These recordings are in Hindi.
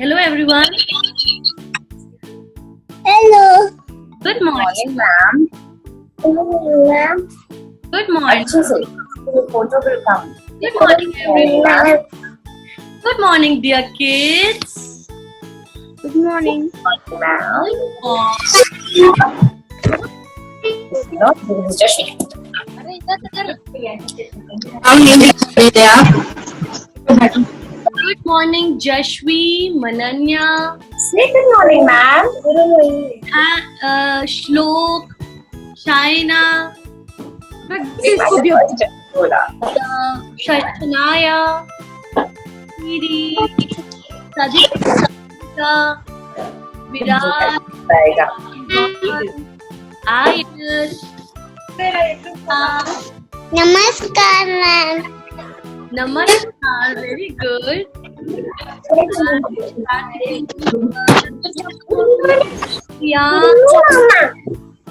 Hello everyone. Hello. Good morning. ma'am. Ma'am. Good morning. अच्छे से photo will come. Good morning everyone. Good morning dear kids. Good morning. Ma'am. Oh, No, this is Joshi. good morning Jashvi, Mananya, Say good morning, ma'am. Shlok, Shaina, Shashanaya, Siri, Sadhika, Virat, Ayush, Namaskar, ma'am. Namaskar, very good.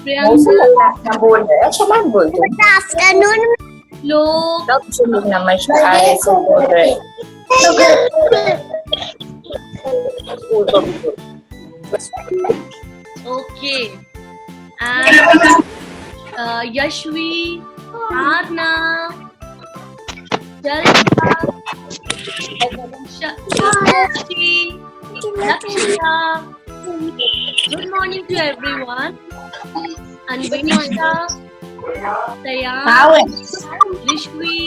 Priyanka, बोल रहे हैं क्षमा बोल दो. Good afternoon. Lok, सब जो लोग नमस्कार ऐसे बोल रहे हैं. okay. And Yashvi, Arna, Jalpa, Shakti, Lakshya. Good morning to everyone. Anvita, Sayan, Rishvi.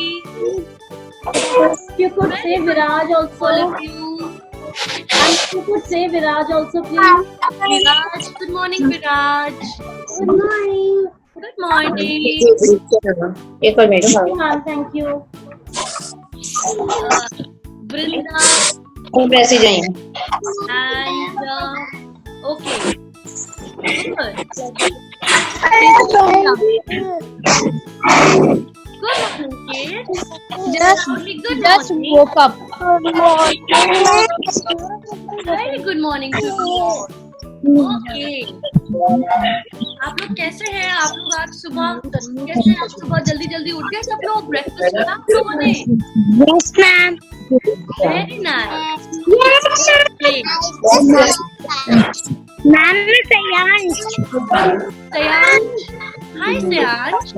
You could say Viraj All also. of you. And you could say Viraj also, please. Viraj, good morning, Viraj. Good morning. Good morning. एक और madam. Ma'am, thank you. Brinda खूब ऐसे जाइए. and okay. Good. Good morning, kids. Good morning. woke up. Very good morning to you. Okay. आप लोग कैसे हैं? आप लोग आज सुबह कैसे हैं? आज सुबह जल्दी जल्दी उठ गए सब लोग? ब्रेकफास्ट किया आप लोगों ने? Yes, ma'am. Very nice. Yes, Okay. ma'am. Sayansh. Sayansh. Hi Sayansh.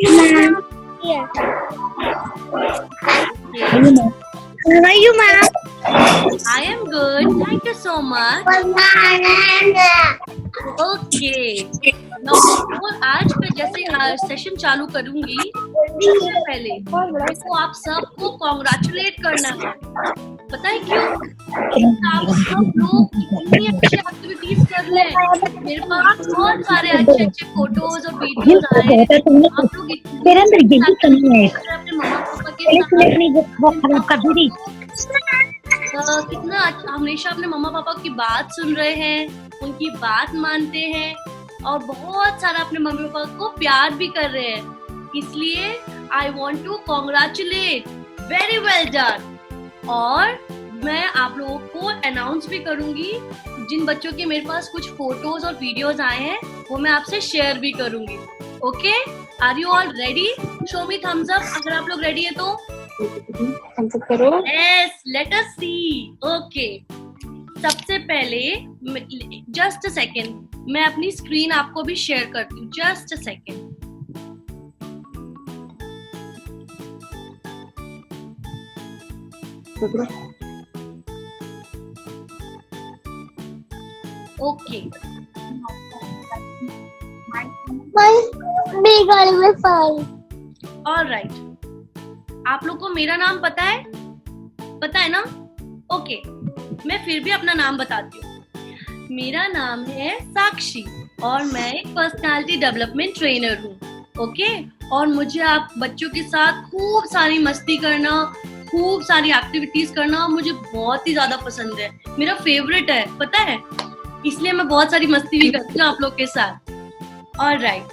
Ma'am. Yes. Okay. How are you, ma'am? I am good. Thank you so much. Okay. Now, और आज मैं जैसे सेशन चालू करूंगी सबसे पहले तो आप सबको कॉन्ग्रेचुलेट करना है. पता है क्यों? आप सब लोग इतनी अच्छी एक्टिविटीज कर रहे हैं. मेरे पास बहुत सारे अच्छे अच्छे फोटोज और वीडियोज आए हैं. आप लोग अपने मम्मा पापा के साथ कितना अच्छा हमेशा अपने मम्मा पापा की बात सुन रहे हैं, उनकी बात मानते हैं और बहुत सारा अपने मम्मी पापा को प्यार भी कर रहे हैं. इसलिए I want to congratulate. Very well done. और मैं आप लोगों को अनाउंस भी करूंगी. जिन बच्चों के मेरे पास कुछ फोटोज और वीडियोज आए हैं वो मैं आपसे शेयर भी करूंगी. Okay, are you all ready? Show me thumbs up अगर आप लोग रेडी है तो. Yes, let us see. Okay. सबसे पहले जस्ट अ सेकेंड मैं अपनी स्क्रीन आपको भी शेयर करती हूँ. Just a second. Okay. Big Oliver Fall. Alright. आप लोग को मेरा नाम पता है? पता है ना? ओके. मैं फिर भी अपना नाम बताती हूँ. मेरा नाम है साक्षी और मैं एक पर्सनालिटी डेवलपमेंट ट्रेनर हूँ. ओके. और मुझे आप बच्चों के साथ खूब सारी मस्ती करना, खूब सारी एक्टिविटीज करना मुझे बहुत ही ज्यादा पसंद है. मेरा फेवरेट है, पता है. इसलिए मैं बहुत सारी मस्ती भी करती हूँ आप लोग के साथ. ऑलराइट.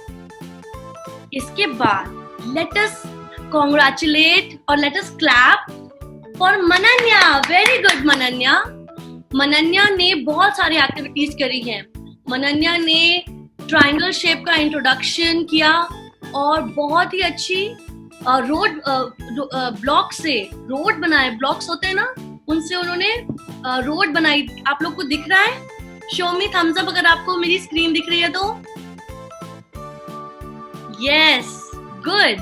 इसके बाद लेट अस congratulate और let us clap for Mananya. Very good Mananya. Mananya ने बहुत सारी एक्टिविटीज करी हैं. मनन्या ने ट्रायंगल शेप का इंट्रोडक्शन किया और बहुत ही अच्छी रोड ब्लॉक से रोड बनाए. ब्लॉक्स होते हैं ना, उनसे उन्होंने रोड बनाई, आप लोग को दिख रहा है? शो मी थम्स अप अगर आपको मेरी स्क्रीन दिख रही है तो। Yes, good,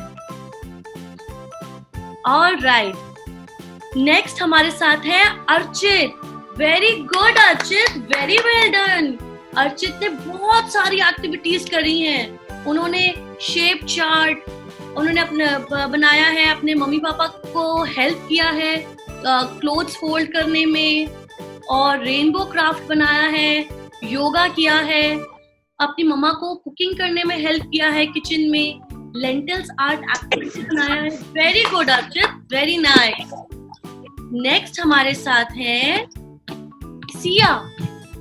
alright. नेक्स्ट हमारे साथ है Archit. Very good Archit, very well done. Archit ने बहुत सारी एक्टिविटीज करी हैं। उन्होंने शेप चार्ट, उन्होंने अपने बनाया है, अपने मम्मी पापा को हेल्प किया है क्लोथ्स फोल्ड करने में, और रेनबो क्राफ्ट बनाया है, योगा किया है, अपनी मम्मा को कुकिंग करने में हेल्प किया है किचन में, लेंटिल्स आर्ट एक्टिविटी बनाया है। Very good Archit, very nice. Next हमारे साथ है सिया।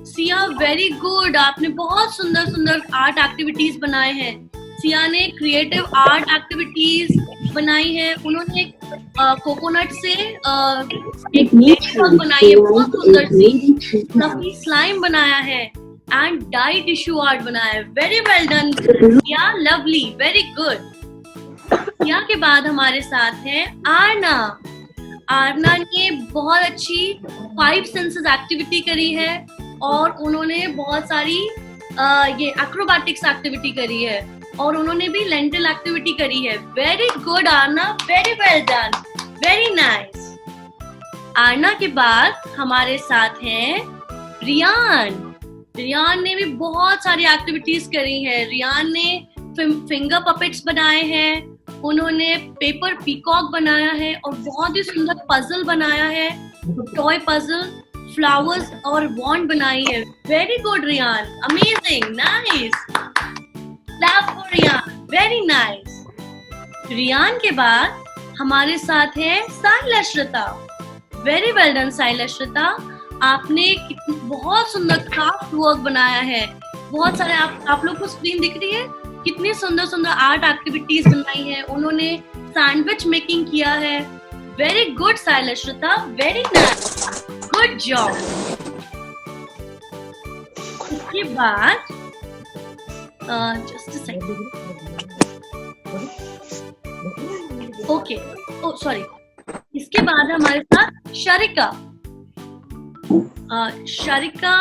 सिया, वेरी गुड, आपने बहुत सुंदर सुंदर आर्ट एक्टिविटीज बनाए हैं। सिया ने क्रिएटिव आर्ट एक्टिविटीज बनाई है। उन्होंने कोकोनट से एक लेक बनाई है, बहुत सुंदर सी। फ्लफी स्लाइम बनाया है एंड डाई टिश्यू आर्ट बनाया है। Very well done Siya, lovely, very good. Siya के बाद हमारे साथ है आरना। आरना ने बहुत अच्छी 5 सेंसेस एक्टिविटी करी है और उन्होंने बहुत सारी ये एक्रोबैटिक्स एक्टिविटी करी है, और उन्होंने भी लेंटिल एक्टिविटी करी है। Very good Aarna, very well done, very nice. Aarna के बाद हमारे साथ है रियान। रियान ने भी बहुत सारी एक्टिविटीज करी है। रियान ने फिंगर पपेट्स बनाए हैं, उन्होंने पेपर पीकॉक बनाया है और बहुत ही सुंदर पजल बनाया है, टॉय पजल, फ्लावर्स और वॉन्ड बनाई है। Very good Riyan, amazing, nice, clap for Riyan, very nice. Riyan के बाद हमारे साथ है Sailashrita. Very well done Sailashrita, आपने बहुत सुंदर क्राफ्ट वर्क बनाया है। बहुत सारे आप लोग को स्क्रीन दिख रही है, कितनी सुंदर सुंदर आर्ट एक्टिविटीज बनाई है। उन्होंने सैंडविच मेकिंग किया है। Very good Sailashrita, very nice, good job. इसके बाद just a second, okay, oh sorry, इसके बाद हमारे साथ शारिका। शारिका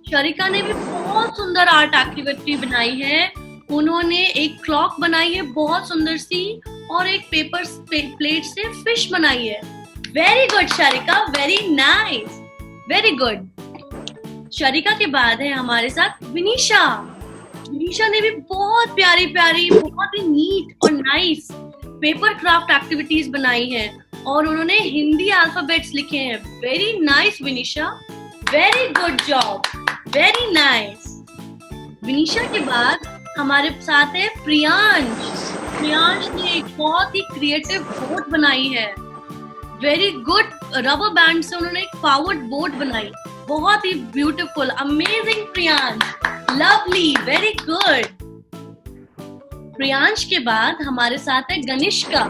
शारिका ने भी बहुत सुंदर आर्ट एक्टिविटी बनाई है। उन्होंने एक क्लॉक बनाई है बहुत सुंदर सी, और एक पेपर प्लेट से फिश बनाई है। Very good Sharika, very nice, very good. Sharika के बाद है हमारे साथ विनीशा। विनीशा ने भी बहुत प्यारी प्यारी, बहुत ही नीट और नाइस पेपर क्राफ्ट एक्टिविटीज बनाई है, और उन्होंने हिंदी अल्फाबेट्स लिखे हैं। Very nice Vinisha, very good job, very nice. Vinisha के बाद हमारे साथ है प्रियांश। प्रियांश ने एक बहुत ही क्रिएटिव बोट बनाई है। वेरी गुड, रबर बैंड से उन्होंने एक पावर्ड बोट बनाई, बहुत ही beautiful, amazing Priyansh, lovely, very good. Priyansh के बाद हमारे साथ है गनिष्का।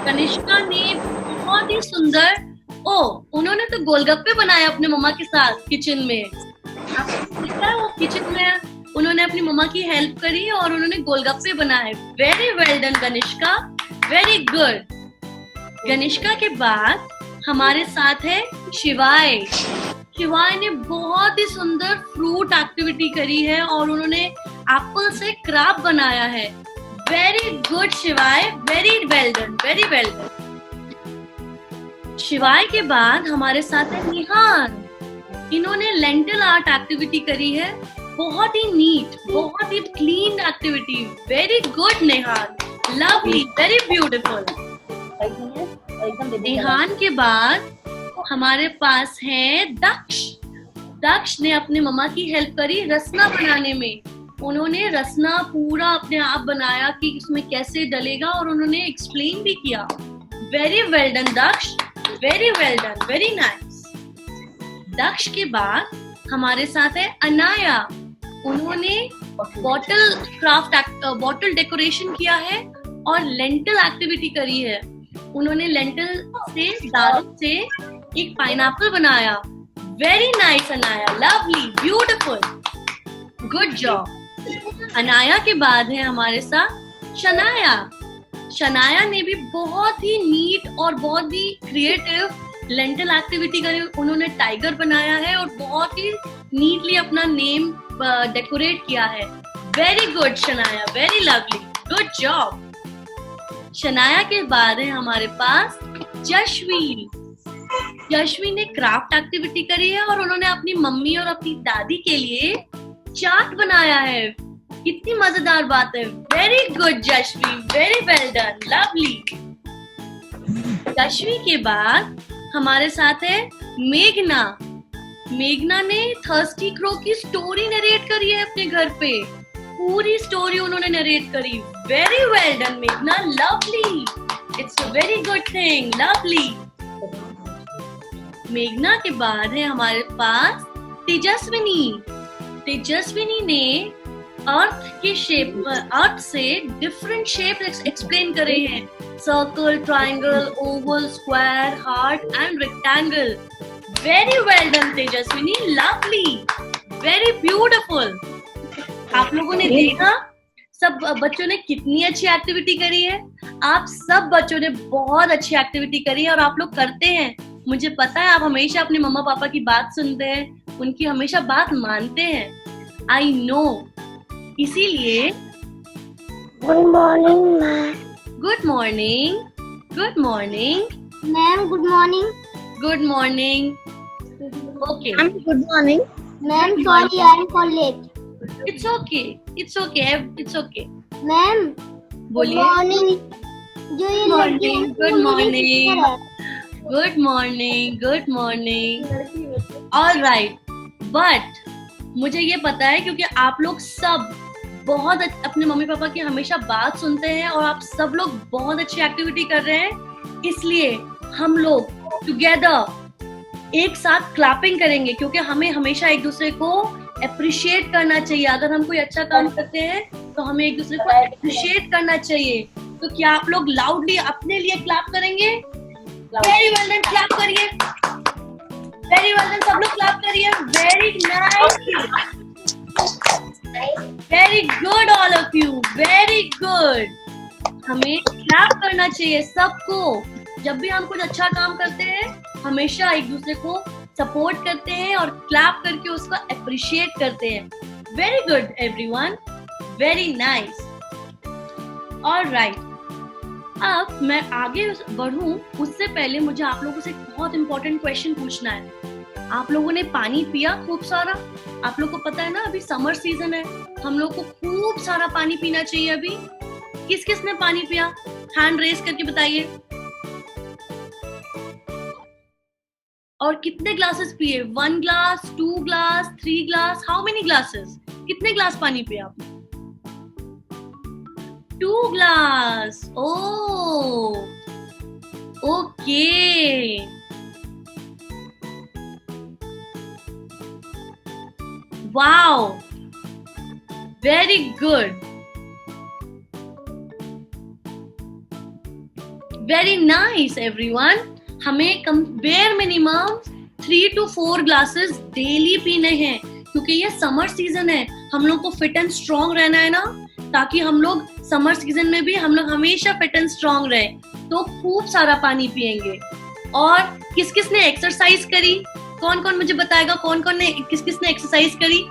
गनिष्का ने बहुत ही सुंदर, उन्होंने तो गोलगप्पे बनाए अपने मम्मा के साथ किचन में। आपको दिखता है वो किचन में उन्होंने अपनी मम्मा की हेल्प करी और उन्होंने गोलगप्पे बनाए। Very well done Ganishka, very good. Ganishka के बाद हमारे साथ है शिवाय। शिवाय ने बहुत ही सुंदर फ्रूट एक्टिविटी करी है और उन्होंने एप्पल से क्रैब बनाया है। वेरी गुड शिवाय, very well done, very well done. शिवाय के बाद हमारे साथ है निहान। इन्होंने लेंटिल आर्ट एक्टिविटी करी है, बहुत ही नीट, बहुत ही क्लीन एक्टिविटी। वेरी गुड निहान, लवली, वेरी ब्यूटीफुल। निहान के बाद हमारे पास है दक्ष। दक्ष ने अपने मम्मा की हेल्प करी रसना बनाने में। उन्होंने रसना पूरा अपने आप बनाया कि इसमें कैसे डलेगा और उन्होंने एक्सप्लेन भी किया। Very well done Daksh, very well done, very nice. Daksh के बाद हमारे साथ है अनाया। उन्होंने बॉटल क्राफ्ट, बॉटल डेकोरेशन किया है और लेंटिल एक्टिविटी करी है। उन्होंने लेंटिल से, दाल से एक पाइनएप्पल बनाया। Very nice Anaya, lovely, beautiful, good job. Anaya के बाद है हमारे साथ शनाया। शनाया ने भी बहुत ही नीट और बहुत ही क्रिएटिव लेंटल एक्टिविटी करी। उन्होंने टाइगर बनाया है और बहुत ही नीटली अपना नेम डेकोरेट किया है। Very good Shanaya, very lovely, good job. Shanaya के बाद है हमारे पास जशवी। जशवी ने क्राफ्ट एक्टिविटी करी है और उन्होंने अपनी मम्मी और अपनी दादी के लिए चार्ट बनाया है। कितनी मजेदार बात है। Very good जशवी, very well done, lovely. जशवी के बाद हमारे साथ है मेघना। मेघना ने थर्स्टी क्रो की स्टोरी नरेट करी है अपने घर पे। पूरी स्टोरी उन्होंने नरेट करी। वेरी वेल डन मेघना, lovely, it's a very good thing, lovely. मेघना के बाद है हमारे पास तेजस्विनी। तेजस्विनी ने अर्थ के शेप, अर्थ से डिफरेंट शेप एक्सप्लेन करे हैं। Circle, triangle, Oval, square, heart and rectangle. Very well done Tejaswini, lovely, very beautiful. आप लोगों ने देखा सब बच्चों ने कितनी अच्छी एक्टिविटी करी है। आप सब बच्चों ने बहुत अच्छी एक्टिविटी करी है और आप लोग करते हैं। मुझे पता है आप हमेशा अपने मम्मा पापा की बात सुनते हैं, उनकी हमेशा बात मानते हैं। आई नो, इसीलिए good morning ma'am. Good morning, good morning, ma'am good morning. Good morning. Okay, good morning ma'am. Sorry I am for late. It's okay, it's okay, it's okay. Ma'am बोलिए। मॉर्निंग। जो ये morning, good morning, good morning, good morning. Alright, but मुझे ये पता है क्योंकि आप लोग सब बहुत अपने मम्मी पापा की हमेशा बात सुनते हैं और आप सब लोग बहुत अच्छी एक्टिविटी कर रहे हैं, इसलिए हम लोग टुगेदर एक साथ क्लैपिंग करेंगे क्योंकि हमें हमेशा एक दूसरे को अप्रिशिएट करना चाहिए। अगर हम कोई अच्छा काम करते हैं तो हमें एक दूसरे को अप्रिशिएट करना चाहिए। तो क्या आप लोग लाउडली अपने लिए क्लैप करेंगे? वेरी वेल डन, क्लैप करिए। वेरी वेल डन, सब लोग क्लैप करिए। Very nice, very good all of you, very good. हमें क्लैप करना चाहिए सबको। जब भी हम कुछ अच्छा काम करते हैं हमेशा एक दूसरे को सपोर्ट करते हैं और क्लैप करके उसको अप्रिशिएट करते हैं। Very good everyone, very nice. Alright, अब मैं आगे बढ़ूं उससे पहले मुझे आप लोगों से एक बहुत इंपॉर्टेंट क्वेश्चन पूछना है। आप लोगों ने पानी पिया खूब सारा? आप लोग को पता है ना अभी समर सीजन है, हम लोग को खूब सारा पानी पीना चाहिए। अभी किस किस ने पानी पिया? हैंड रेज करके बताइए। और कितने ग्लासेस पिए? 1 glass, 2 glass, 3 glass, how many glasses? कितने ग्लास पानी पिया आपने? 2 glass. Oh, okay. Wow, very good, very nice everyone. हमें bare minimum 3 to 4 glasses daily पीने हैं क्योंकि ये समर सीजन है। हम लोग को फिट एंड स्ट्रॉन्ग रहना है ना, ताकि हम लोग समर सीजन में भी हम लोग हमेशा फिट एंड स्ट्रॉन्ग रहे। तो खूब सारा पानी पिएंगे। और किस किस ने एक्सरसाइज करी? कौन कौन मुझे बताएगा कौन कौन ने किस किस ने एक्सरसाइज करी?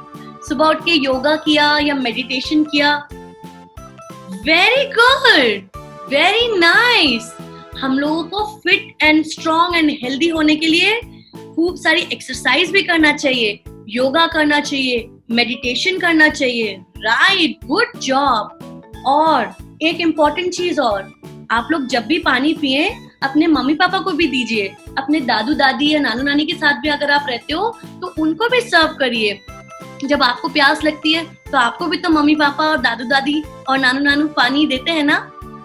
सुबह उठ के योगा किया या मेडिटेशन किया? Very good, very nice. हम लोगों को fit and strong and healthy होने के लिए खूब सारी एक्सरसाइज भी करना चाहिए, योगा करना चाहिए, मेडिटेशन करना चाहिए। Right, good job. और एक इम्पॉर्टेंट चीज और, आप लोग जब भी पानी पिए अपने मम्मी पापा को भी दीजिए। अपने दादू दादी या नानू नानी के साथ भी अगर आप रहते हो तो उनको भी सर्व करिए। जब आपको प्यास लगती है तो आपको भी तो मम्मी पापा और दादू दादी और नानू नानू पानी देते हैं ना,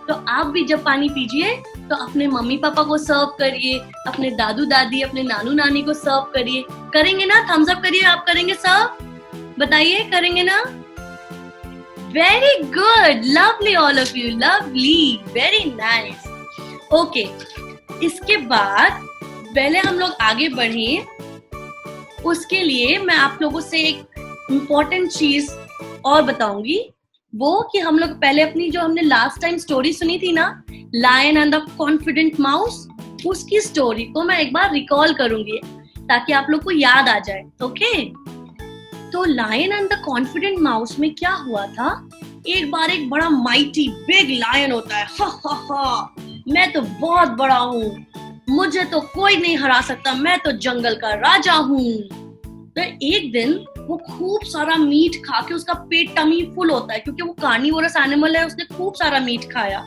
तो आप भी जब पानी पीजिए तो अपने मम्मी पापा को सर्व करिए, अपने दादू दादी, अपने नानू नानी को सर्व करिए। करेंगे ना? थम्स अप करिए। आप करेंगे सर्व? बताइए, करेंगे ना? Very good, lovely all of you, lovely, very nice. Okay, इसके बाद पहले हम लोग आगे बढ़े उसके लिए मैं आप लोगों से एक इम्पोर्टेंट चीज और बताऊंगी। वो कि हम लोग पहले अपनी जो हमने लास्ट टाइम स्टोरी सुनी थी ना lion and the confident mouse, उसकी स्टोरी को मैं एक बार रिकॉल करूंगी ताकि आप लोग को याद आ जाए। ओके, तो lion and the confident mouse में क्या हुआ था, एक बार एक बड़ा माइटी बिग लायन होता है, हा हा हा, मैं तो बहुत बड़ा हूँ, मुझे तो कोई नहीं हरा सकता, मैं तो जंगल का राजा हूँ। तो एक दिन वो खूब सारा मीट खा के, उसका पेट टमी फुल होता है क्योंकि वो कार्निवोरस एनिमल है, उसने खूब सारा मीट खाया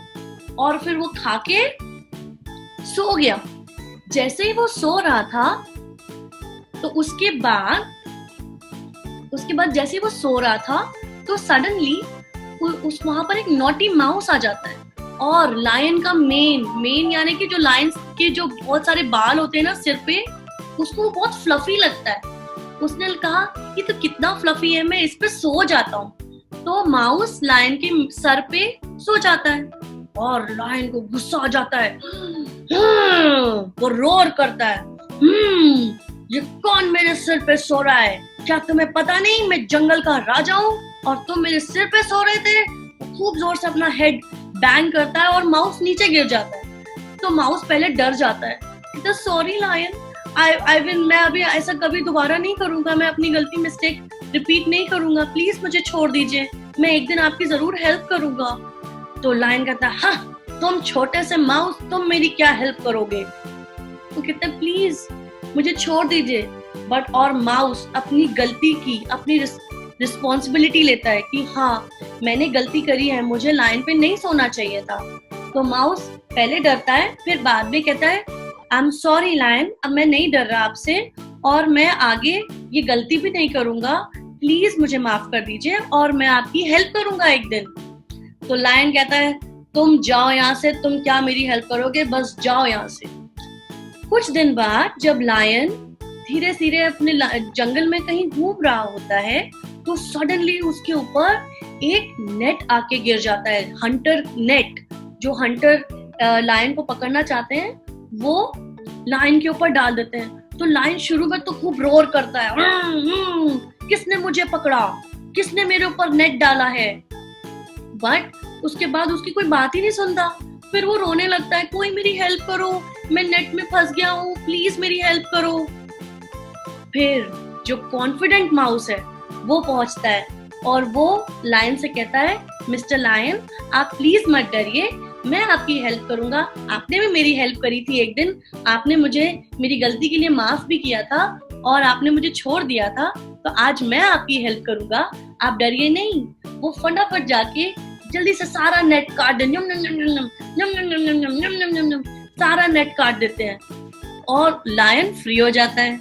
और फिर वो खा के सो गया। जैसे ही वो सो रहा था तो उसके बाद जैसे ही वो सो रहा था तो सडनली उस वहां पर एक नॉटी माउस आ जाता है और लायन का मेन यानी कि जो लायंस के जो बहुत सारे बाल होते हैं ना सिर पे, उसको बहुत फ्लफी लगता है। उसने कहा कि तो कितना फ्लफी है, मैं इस पे सो जाता हूँ। तो माउस लायन के सर पे सो जाता है और लायन को गुस्सा आ जाता है, वो रोर करता है, ये कौन मेरे सिर पे सो रहा है, क्या तुम्हें पता नहीं मैं जंगल का राजा हूँ और तुम मेरे सिर पे सो रहे थे। खूब जोर से अपना हेड बैंग करता है और माउस नीचे गिर जाता है। तो माउस पहले डर जाता है, तो सॉरी लायन, मैं अभी ऐसा कभी दोबारा नहीं करूंगा, मैं अपनी गलती मिस्टेक रिपीट नहीं करूंगा, प्लीज मुझे छोड़ दीजिए, मैं एक दिन आपकी जरूर हेल्प करूंगा। तो लायन कहता है, हाँ तुम छोटे से माउस, तुम मेरी क्या हेल्प करोगे। तो कहते हैं प्लीज मुझे छोड़ दीजिए। बट और माउस अपनी गलती की अपनी रिस्पॉन्सिबिलिटी लेता है कि हाँ मैंने गलती करी है, मुझे लायन पे नहीं सोना चाहिए था। तो माउस पहले डरता है, फिर बाद में कहता है आई एम सॉरी लायन, अब मैं नहीं डर रहा आपसे और मैं आगे ये गलती भी नहीं करूंगा, प्लीज मुझे माफ कर दीजिए और मैं आपकी हेल्प करूंगा एक दिन। तो लायन कहता है तुम जाओ यहाँ से, तुम क्या मेरी हेल्प करोगे, बस जाओ यहाँ से। कुछ दिन बाद जब लायन धीरे धीरे अपने जंगल में कहीं घूम रहा होता है तो सडनली उसके ऊपर एक नेट आके गिर जाता है, हंटर नेट। जो हंटर लायन को पकड़ना चाहते हैं वो लायन के ऊपर डाल देते हैं। तो लायन शुरू में तो खूब रोर करता है, किसने मुझे पकड़ा, किसने मेरे ऊपर नेट डाला है। बट उसके बाद उसकी कोई बात ही नहीं सुनता, फिर वो रोने लगता है, कोई मेरी हेल्प करो, मैं नेट में फंस गया हूँ, प्लीज मेरी हेल्प करो। फिर जो कॉन्फिडेंट माउस है वो पहुंचता है और वो लायन से कहता है, मिस्टर लायन आप प्लीज मत डरिए, मैं आपकी हेल्प करूंगा, आपने भी मेरी हेल्प करी थी एक दिन, आपने मुझे मेरी गलती के लिए माफ भी किया था और आपने मुझे छोड़ दिया था, तो आज मैं आपकी हेल्प करूंगा, आप डरिए नहीं। वो फटाफट जाके जल्दी से सारा नेट काट दे, सारा नेट काट देते हैं और लायन फ्री हो जाता है।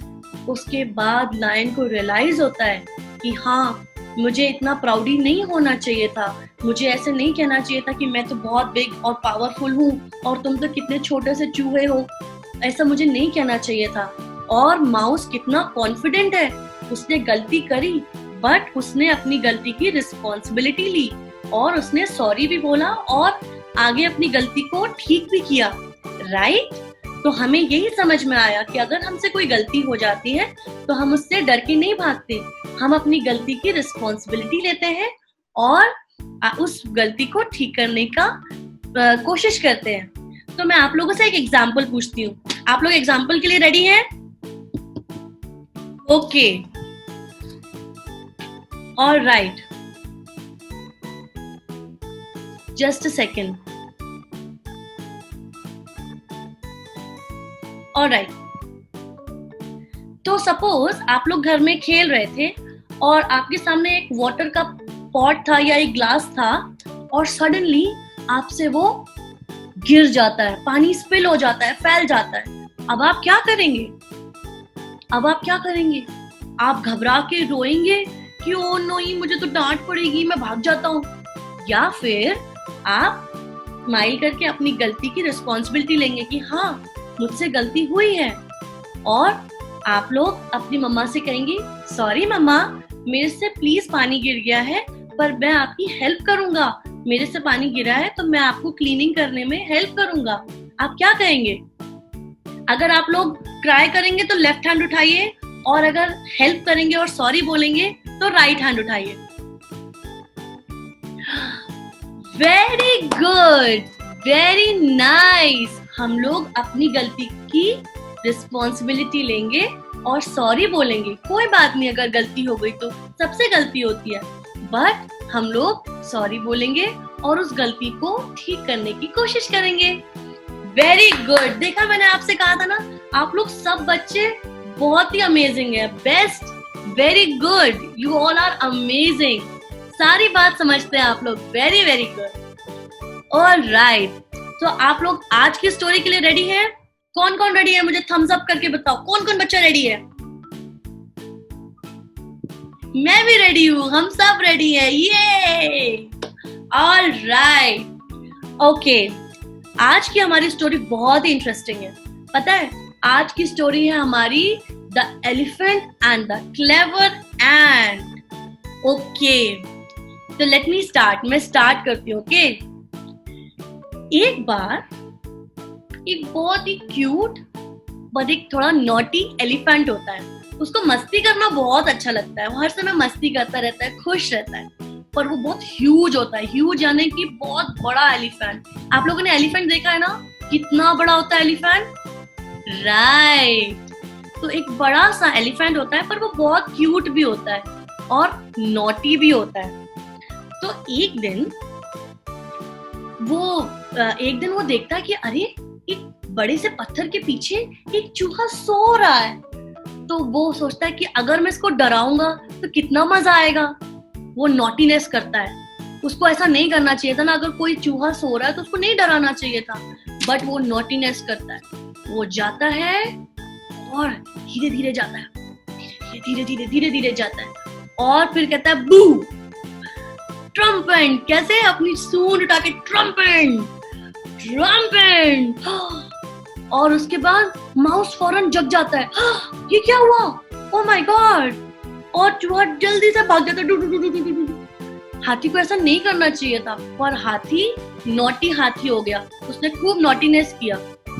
उसके बाद लायन को रियलाइज होता है कि हाँ मुझे इतना प्राउडी नहीं होना चाहिए था, मुझे ऐसे नहीं कहना चाहिए था कि मैं तो बहुत बिग और पावरफुल हूँ और तुम तो कितने छोटे से चूहे हो, ऐसा मुझे नहीं कहना चाहिए था। और माउस कितना कॉन्फिडेंट है, उसने गलती करी बट उसने अपनी गलती की रिस्पॉन्सिबिलिटी ली और उसने सॉरी भी बोला और आगे अपनी गलती को ठीक भी किया, राइट। तो हमें यही समझ में आया कि अगर हमसे कोई गलती हो जाती है तो हम उससे डर के नहीं भागते, हम अपनी गलती की रिस्पॉन्सिबिलिटी लेते हैं और उस गलती को ठीक करने का कोशिश करते हैं। तो मैं आप लोगों से एक एग्जाम्पल पूछती हूँ, आप लोग एग्जाम्पल के लिए रेडी हैं? Okay, alright, just a second. Alright, तो सपोज आप लोग घर में खेल रहे थे और आपके सामने एक वाटर का पॉट था या एक ग्लास था और सडनली आपसे वो गिर जाता है, पानी स्पिल हो जाता है, फैल जाता है। अब आप क्या करेंगे? आप घबरा के रोएंगे कि ओ नहीं मुझे तो डांट पड़ेगी, मैं भाग जाता हूँ, या फिर आप स्माइल करके अपनी गलती की रिस्पॉन्सिबिलिटी लेंगे कि हाँ मुझसे गलती हुई है और आप लोग अपनी मम्मा से कहेंगे, सॉरी मम्मा मेरे से प्लीज पानी गिर गया है पर मैं आपकी हेल्प करूंगा, मेरे से पानी गिरा है तो मैं आपको क्लीनिंग करने में हेल्प करूंगा। आप क्या कहेंगे? अगर आप लोग क्राई करेंगे तो लेफ्ट हैंड उठाइए और अगर हेल्प करेंगे और सॉरी बोलेंगे तो राइट हैंड उठाइए। Very good, very nice. हम लोग अपनी गलती की रिस्पॉन्सिबिलिटी लेंगे और सॉरी बोलेंगे। कोई बात नहीं, अगर गलती हो गई तो सबसे गलती होती है, बट हम लोग सॉरी बोलेंगे और उस गलती को ठीक करने की कोशिश करेंगे। Very good. देखा, मैंने आपसे कहा था ना, आप लोग सब बच्चे बहुत ही अमेजिंग है। Best, very good, you all are amazing. सारी बात समझते हैं आप लोग। Very very good. All right, तो आप लोग आज की स्टोरी के लिए रेडी हैं? कौन कौन रेडी है? मुझे थम्स अप करके बताओ, कौन कौन बच्चा रेडी है? मैं भी रेडी हूँ, हम सब रेडी है। ये ऑल राइट, ओके। आज की हमारी स्टोरी बहुत ही इंटरेस्टिंग है। पता है, आज की स्टोरी है हमारी the elephant and the clever ant. Okay, तो लेट मी स्टार्ट। मैं स्टार्ट करती हूँ। ओके, एक बार एक बहुत ही क्यूट बट एक थोड़ा नॉटी एलिफेंट होता है। उसको मस्ती करना बहुत अच्छा लगता है। वो हर समय मस्ती करता रहता है, खुश रहता है, पर वो बहुत ह्यूज होता है। ह्यूज यानी कि बहुत बड़ा एलिफेंट। आप लोगों ने एलिफेंट देखा है ना, कितना बड़ा होता है एलिफेंट? राइट। तो एक बड़ा सा एलिफेंट होता है, पर वो बहुत क्यूट भी होता है और नॉटी भी होता है। तो एक दिन वो देखता है कि अरे, एक बड़े से पत्थर के पीछे एक चूहा सो रहा है। तो वो सोचता है कि अगर मैं इसको डराऊंगा तो कितना मजा आएगा। वो नॉटीनेस करता है। उसको ऐसा नहीं करना चाहिए था ना, अगर कोई चूहा सो रहा है तो उसको नहीं डराना चाहिए था, बट वो नॉटीनेस करता है। वो जाता है और धीरे धीरे जाता है, धीरे धीरे जाता है, और फिर कहता है बू, ट्रम्पेट। कैसे? अपनी सूंड उठा के ट्रम्पेट, और उसके बाद माउस फौरन जग जाता है। ये क्या हुआ? Oh my God! और चूहा जल्दी से भाग जाता है। हाथी को ऐसा नहीं करना चाहिए था, पर हाथी नॉटी हाथी हो गया। उसने खूब नॉटीनेस किया,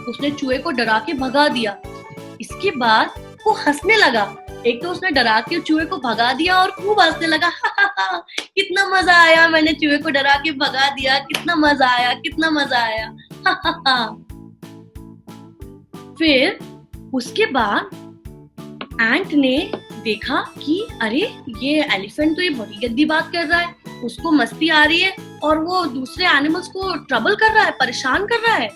उसने चूहे को डरा के भगा दिया। इसके बाद वो हंसने लगा। एक तो उसने डरा के चूहे को भगा दिया और खूब हंसने लगा। कितना मजा आया, मैंने चूहे को डरा के भगा दिया, कितना मजा आया, कितना मजा आया। फिर उसके बाद एंट ने देखा कि अरे, ये एलिफेंट तो ये बड़ी गंदी बात कर रहा है, उसको मस्ती आ रही है और वो दूसरे एनिमल्स को ट्रबल कर रहा है, परेशान कर रहा है।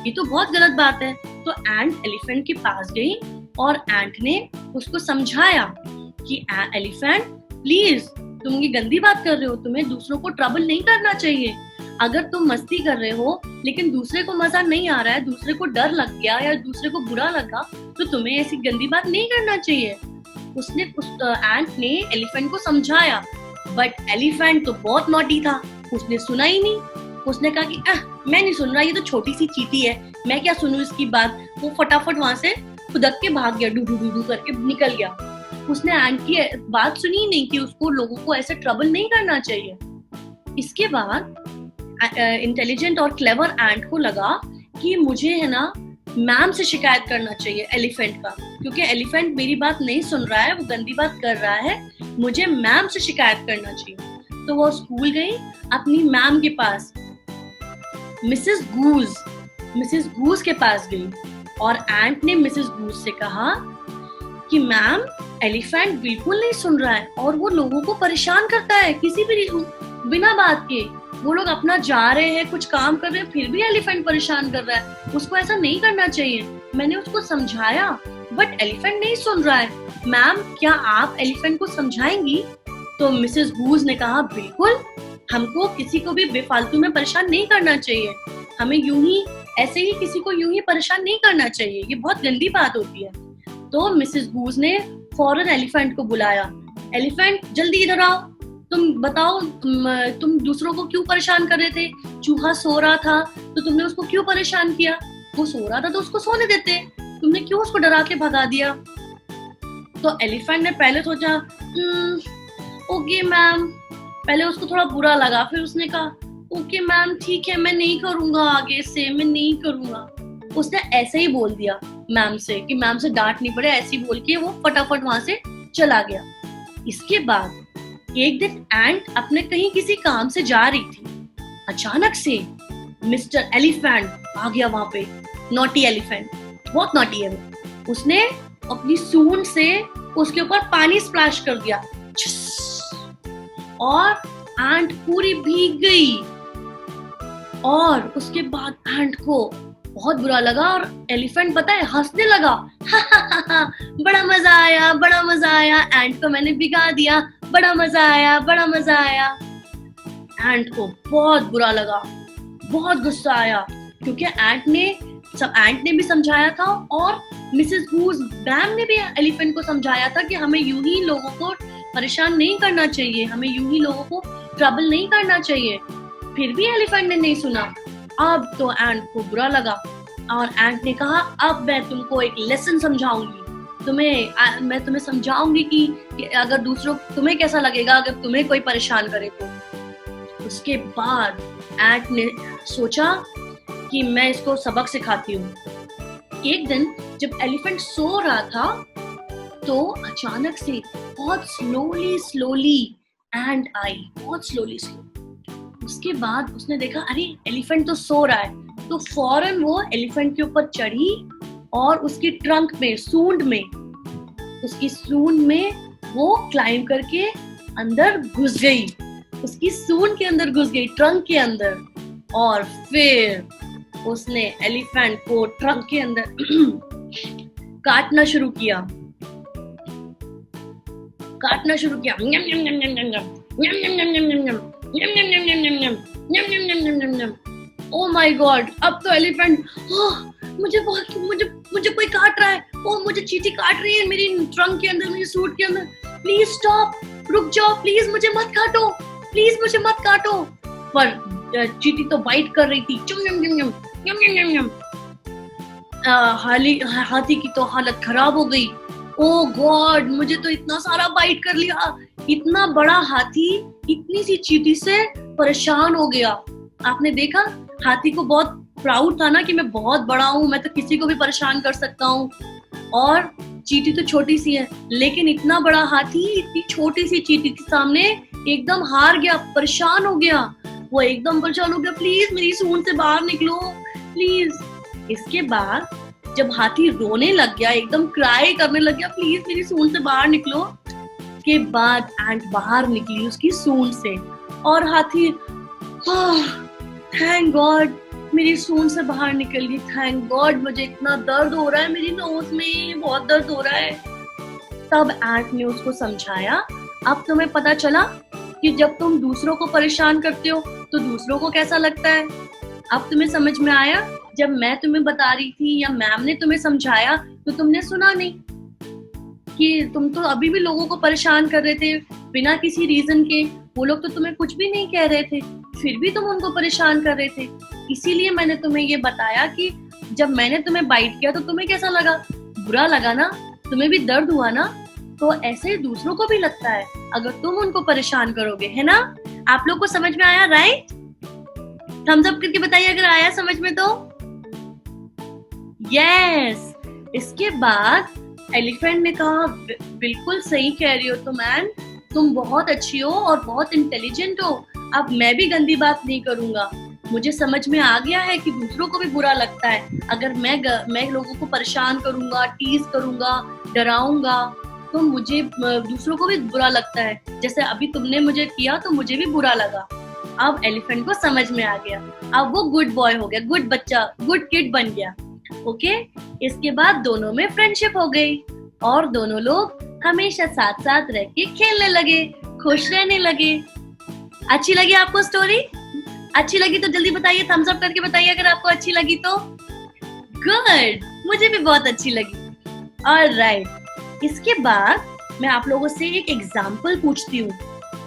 ये तो बहुत गलत बात है। तो एंट एलिफेंट के पास गई और एंट ने उसको समझाया कि एलिफेंट, प्लीज, तुम ये गंदी बात कर रहे हो, तुम्हें दूसरों को ट्रबल नहीं करना चाहिए। अगर तुम मस्ती कर रहे हो लेकिन दूसरे को मजा नहीं आ रहा है, दूसरे को डर लग गया या दूसरे को बुरा लगा, तो तुम्हें ऐसी गंदी बात नहीं करना चाहिए। उसने एंट ने एलिफेंट को समझाया, बट एलिफेंट तो बहुत नॉटी था, उसने सुना ही नहीं। उसने कहा कि मैं नहीं सुन रहा, ये तो छोटी सी चींटी है, मैं क्या सुनूं इसकी बात। वो फटाफट वहां से खुदक के भाग गया, डू डू डू डू करके निकल गया। उसने एंट की बात सुनी ही नहीं कि उसको लोगों को ऐसे ट्रबल नहीं करना चाहिए। इसके बाद इंटेलिजेंट और क्लेवर एंट को लगा कि मुझे है ना मैम से शिकायत करना चाहिए एलिफेंट का, क्योंकि एलिफेंट मेरी बात नहीं सुन रहा है, वो गंदी बात कर रहा है, मुझे मैम से शिकायत करना चाहिए। तो वो स्कूल गई अपनी मैम के पास, मिसेस गूज के पास गई, और एंट ने मिसेस गूज से कहा कि मैम, एलिफेंट बिल्कुल नहीं सुन रहा है और वो लोगों को परेशान करता है किसी भी बिना बात के। वो लोग अपना जा रहे हैं, कुछ काम कर रहे हैं, फिर भी एलिफेंट परेशान कर रहा है। उसको ऐसा नहीं करना चाहिए। मैंने उसको समझाया, बट एलिफेंट नहीं सुन रहा है। मैम, क्या आप एलिफेंट को समझाएंगी? तो मिसेस गूज ने कहा, बिल्कुल, हमको किसी को भी बेफालतू में परेशान नहीं करना चाहिए। हमें यूं ही ऐसे ही किसी को यूं ही परेशान नहीं करना चाहिए, ये बहुत गंदी बात होती है। तो मिसेस गूज ने फौरन एलिफेंट को बुलाया। एलिफेंट, जल्दी इधर आओ, तुम बताओ, तुम दूसरों को क्यों परेशान कर रहे थे? चूहा सो रहा था तो तुमने उसको क्यों परेशान किया? वो सो रहा था तो उसको सोने देते, तुमने क्यों उसको डरा के भगा दिया? तो एलिफेंट ने पहले सोचा, ओके मैम। पहले उसको थोड़ा बुरा लगा, फिर उसने कहा, ओके मैम, ठीक है, मैं नहीं करूंगा, आगे से मैं नहीं करूंगा। उसने ऐसे ही बोल दिया मैम से कि मैम से डांट नहीं पड़े, ऐसे ही बोल के वो फटाफट वहां से चला गया। इसके बाद एक दिन एंट अपने कहीं किसी काम से जा रही थी। अचानक से मिस्टर एलिफेंट आ गया वहां पे, नॉटी एलिफेंट, बहुत नॉटी है वो। उसने अपनी सूंड से उसके ऊपर पानी स्प्लैश कर दिया और एंट पूरी भीग गई। और उसके बाद एंट को बहुत बुरा लगा और एलिफेंट पता है हंसने लगा। बड़ा मजा आया, बड़ा मजा आया, एंट को मैंने भिगा दिया, बड़ा मजा आया, बड़ा मजा आया। एंट को बहुत बुरा लगा, बहुत गुस्सा आया, क्योंकि एंट ने भी समझाया था और मिसेस गूस मैम ने भी एलिफेंट को समझाया था कि हमें यूं ही लोगों को परेशान नहीं करना चाहिए, हमें यूं ही लोगों को ट्रबल नहीं करना चाहिए। फिर भी एलिफेंट ने नहीं सुना। अब तो एंट को बुरा लगा और एंट ने कहा अब मैं तुमको एक लेसन समझाऊंगी, मैं तुम्हें समझाऊंगी कि अगर दूसरों तुम्हें कैसा लगेगा अगर तुम्हें कोई परेशान करे तो। उसके बाद एंट ने सोचा कि मैं इसको सबक सिखाती हूँ। एक दिन जब एलिफेंट सो रहा था तो अचानक से बहुत स्लोली एंट आई, बहुत स्लोली। उसके बाद उसने देखा अरे एलिफेंट तो सो रहा है, तो फौरन वो एलिफेंट के ऊपर चढ़ी और उसकी ट्रंक में, उसकी सूंड में वो क्लाइंब करके अंदर घुस गई, उसकी सूंड के अंदर घुस गई, ट्रंक के अंदर। और फिर उसने एलिफेंट को ट्रंक के अंदर काटना शुरू किया। ओ माय गॉड, अब तो एलिफेंट मुझे कोई काट रहा है, मुझे चींटी काट रही है मेरी ट्रंक के अंदर, मेरी सूट के अंदर, प्लीज स्टॉप, रुक जाओ प्लीज, मुझे मत काटो। पर चींटी तो बाइट कर रही थी, हाथी की तो हालत खराब हो गई। ओ गॉड, मुझे तो इतना सारा बाइट कर लिया, इतना बड़ा हाथी इतनी सी चींटी से परेशान हो गया। आपने देखा हाथी को बहुत प्राउड था ना कि मैं बहुत बड़ा हूँ, मैं तो किसी को भी परेशान कर सकता हूँ, और चींटी तो छोटी सी है, लेकिन इतना बड़ा हाथी इतनी छोटी सी चींटी के सामने एकदम हार गया, परेशान हो गया। वो एकदम परेशान हो गया, प्लीज मेरी सूंड से बाहर निकलो प्लीज। इसके बाद जब हाथी रोने लग गया, एकदम क्राई करने लग गया, प्लीज मेरी सूंड से बाहर निकलो, के बाद एंट बाहर निकली उसकी सूंड से और हाथी थैंक गॉड मेरी सूंड से बाहर निकल गई, थैंक गॉड, मुझे इतना दर्द हो रहा है मेरी नोज में, बहुत दर्द हो रहा है। तब एंट ने उसको समझाया, अब तुम्हें पता चला कि जब तुम दूसरों को परेशान करते हो तो दूसरों को कैसा लगता है। अब तुम्हें समझ में आया, जब मैं तुम्हें बता रही थी या मैम ने तुम्हें समझाया तो तुमने सुना नहीं, कि तुम तो अभी भी लोगों को परेशान कर रहे थे बिना किसी रीजन के। वो लोग तो तुम्हें कुछ भी नहीं कह रहे थे, फिर भी तुम उनको परेशान कर रहे थे। इसीलिए मैंने तुम्हें ये बताया कि जब मैंने तुम्हें बाइट किया तो तुम्हें कैसा लगा, बुरा लगा ना, तुम्हें भी दर्द हुआ ना, तो ऐसे दूसरों को भी लगता है अगर तुम उनको परेशान करोगे, है ना। आप लोग को समझ में आया, राइट? थम्स अप करके बताइए अगर आया समझ में तो। यस। इसके बाद एलिफेंट ने कहा बिल्कुल सही कह रही हो तुम एंड, तुम बहुत अच्छी हो और बहुत इंटेलिजेंट हो, अब मैं भी गंदी बात नहीं करूंगा। मुझे समझ में आ गया है कि दूसरों को भी बुरा लगता है अगर मैं लोगों को परेशान करूंगा, टीज करूंगा, डराऊंगा, तो मुझे दूसरों को भी बुरा लगता है। जैसे अभी तुमने मुझे किया तो मुझे भी बुरा लगा। अब एलिफेंट को समझ में आ गया, अब वो गुड बॉय हो गया, गुड बच्चा, गुड किड बन गया। ओके। इसके बाद दोनों में फ्रेंडशिप हो गई और दोनों लोग हमेशा साथ साथ रह के खेलने लगे, खुश रहने लगे। अच्छी लगी आपको स्टोरी? अच्छी लगी तो जल्दी बताइए, थम्स अप करके बताइए अगर आपको अच्छी लगी तो। गुड, मुझे भी बहुत अच्छी लगी। ऑलराइट, इसके बाद मैं आप लोगों से एक एग्जाम्पल पूछती हूँ।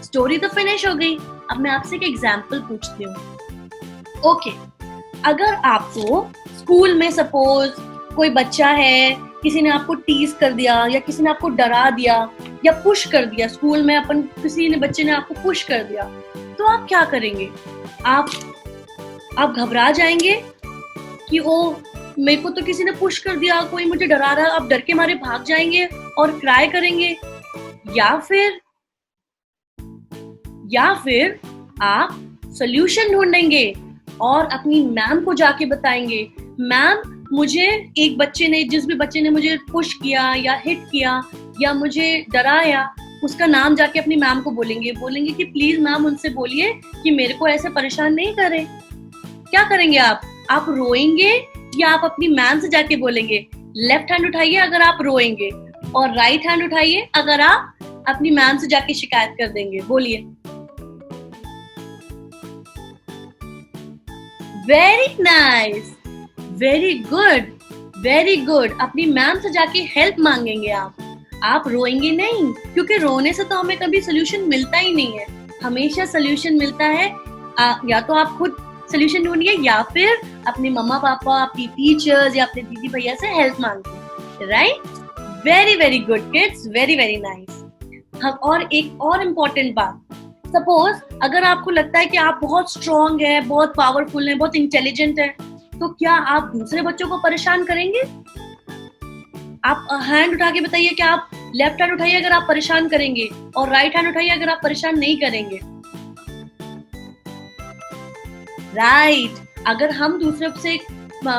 स्टोरी तो फिनिश हो गई, अब मैं आपसे एक एग्जाम्पल पूछती हूँ। ओके, अगर आपको स्कूल में सपोज कोई बच्चा है, किसी ने आपको टीज कर दिया या किसी ने आपको डरा दिया या पुश कर दिया, स्कूल में किसी ने बच्चे ने आपको पुश कर दिया, तो आप क्या करेंगे? आप घबरा जाएंगे कि ओ मेरे को तो किसी ने पुश कर दिया, कोई मुझे डरा रहा है, आप डर के मारे भाग जाएंगे और क्राई करेंगे, या फिर आप सॉल्यूशन ढूंढेंगे, और अपनी मैम को जाके बताएंगे, मैम मुझे एक बच्चे ने, जिस भी बच्चे ने मुझे पुश किया या हिट किया या मुझे डराया, उसका नाम जाके अपनी मैम को बोलेंगे कि प्लीज मैम उनसे बोलिए कि मेरे को ऐसे परेशान नहीं करे। क्या करेंगे आप रोएंगे या आप अपनी मैम से जाके बोलेंगे? लेफ्ट हैंड उठाइए अगर आप रोएंगे, और राइट हैंड उठाइए अगर आप अपनी मैम से जाके शिकायत कर देंगे। बोलिए। Very nice, very good, very good. अपनी मैम से जाके हेल्प मांगेंगे आप रोएंगे नहीं, क्योंकि रोने से तो हमें कभी सोल्यूशन मिलता ही नहीं है। हमेशा सोल्यूशन मिलता है या तो आप खुद सोल्यूशन ढूंढिए या फिर अपने मम्मा पापा, अपनी टीचर्स या अपने दीदी भैया से हेल्प मांगिए। Right? Very very good kids, very very nice. और एक और इम्पोर्टेंट बात, सपोज अगर आपको लगता है कि आप बहुत स्ट्रॉन्ग है, बहुत पावरफुल है, बहुत इंटेलिजेंट है, तो क्या आप दूसरे बच्चों को परेशान करेंगे? आप हैंड उठा के बताइए कि आप लेफ्ट हैंड उठाइए अगर आप परेशान करेंगे, और राइट हैंड उठाइए अगर आप परेशान नहीं करेंगे। राइट। अगर हम दूसरे से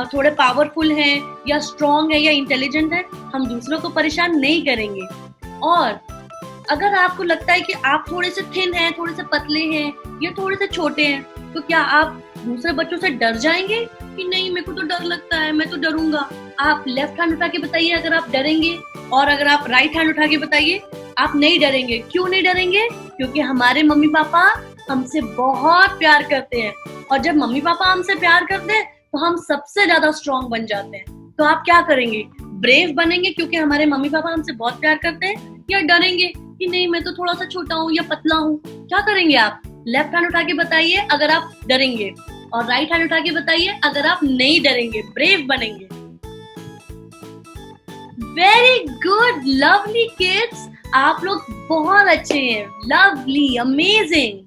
थोड़े पावरफुल हैं या स्ट्रॉन्ग है या इंटेलिजेंट है, हम दूसरों को परेशान नहीं करेंगे। और अगर आपको लगता है कि आप थोड़े से थिन हैं, थोड़े से पतले हैं या थोड़े से छोटे हैं, तो क्या आप दूसरे बच्चों से डर जाएंगे कि नहीं मेरे को तो डर लगता है, मैं तो डरूंगा? आप लेफ्ट हैंड उठा के बताइए अगर आप डरेंगे, और अगर आप राइट हैंड उठा के बताइए आप नहीं डरेंगे। क्यों नहीं डरेंगे? क्योंकि हमारे मम्मी पापा हमसे बहुत प्यार करते हैं, और जब मम्मी पापा हमसे प्यार करते हैं तो हम सबसे ज्यादा स्ट्रॉन्ग बन जाते हैं। तो आप क्या करेंगे? ब्रेव बनेंगे क्योंकि हमारे मम्मी पापा हमसे बहुत प्यार करते हैं, या डरेंगे कि नहीं मैं तो थोड़ा सा छोटा हूँ या पतला हूँ? क्या करेंगे आप? लेफ्ट हैंड उठा के बताइए अगर आप डरेंगे, और राइट हैंड उठा के बताइए अगर आप नहीं डरेंगे, ब्रेव बनेंगे। वेरी गुड, लवली किड्स, आप लोग बहुत अच्छे हैं, लवली, अमेजिंग।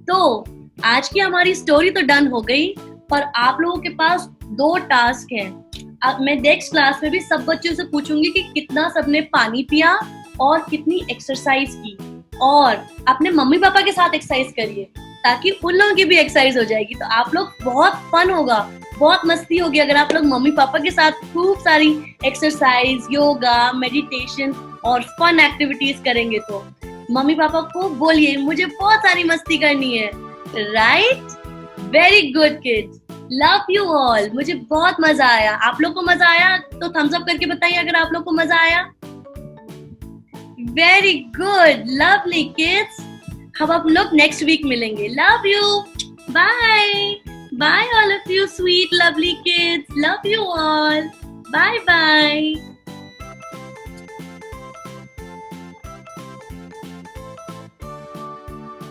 तो आज की हमारी स्टोरी तो डन हो गई, पर आप लोगों के पास 2 टास्क हैं। अब मैं नेक्स्ट क्लास में भी सब बच्चों से पूछूंगी कि कितना सबने पानी पिया और कितनी एक्सरसाइज की, और अपने मम्मी पापा के साथ एक्सरसाइज करिए ताकि उन लोगों की भी एक्सरसाइज हो जाएगी। तो आप लोग बहुत फन होगा, बहुत मस्ती होगी अगर आप लोग मम्मी पापा के साथ खूब सारी एक्सरसाइज, योगा, मेडिटेशन और फन एक्टिविटीज करेंगे। तो मम्मी पापा को बोलिए मुझे बहुत सारी मस्ती करनी है। Right? Very good kids, love you all. मुझे बहुत मजा आया। आप लोग को मजा आया तो थम्स अप करके बताइए अगर आप लोग को मजा आया। Very good, lovely kids. हम आप लोग नेक्स्ट वीक मिलेंगे। Love you, bye bye all of you sweet lovely kids, love you all, bye bye.